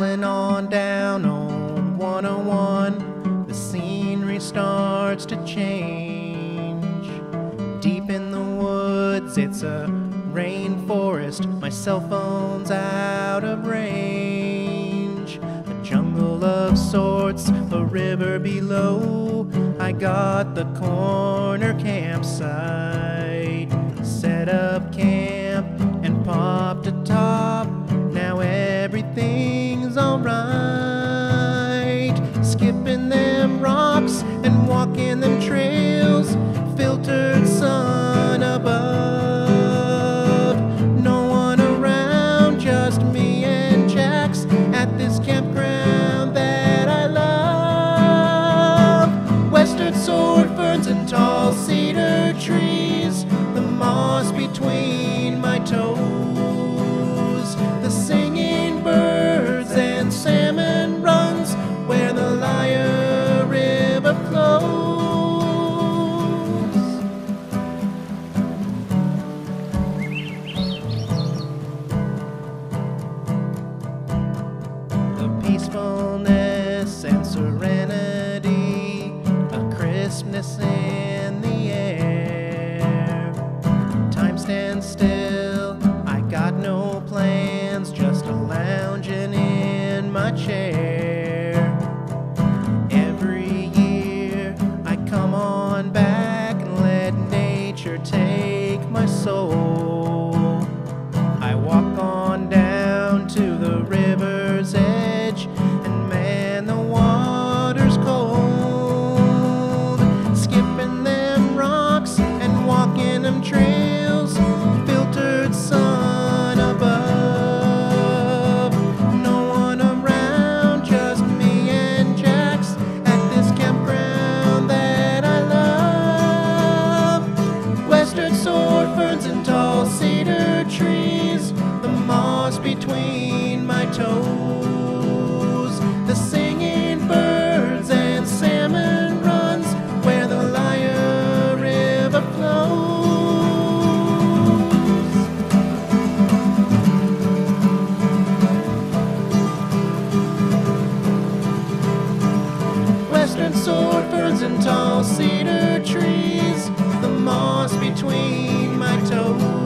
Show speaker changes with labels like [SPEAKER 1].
[SPEAKER 1] Traveling on down on 101, the scenery starts to change. Deep in the woods, it's a rainforest, my cell phone's out of range. A jungle of sorts, a river below, I got the corner campsite. Set up camp and popped a top, now everything's alright. Skipping them rocks and walking them trails, filtered sun above. No one around, just me and Jax at this campground that I love. Western sword ferns and tall cedar trees, the moss between my toes, the singing birds and salmon runs where the Lyre River flows. The peacefulness and serenity, a crispness in the air. Time stands still, I got no plans, just a lounging in my chair. Every year I come on back and let nature take my soul. I walk on down to the river's edge, and man, the water's cold. Skipping them rocks and walking them trails, filtered sun above. No one around, just me and Jax at this campground that I love. Western sword ferns and tall cedar trees, the moss between my toes, the singing birds and salmon runs where the Lyre River flows. Western sword ferns and tall cedar trees, the moss between my toes.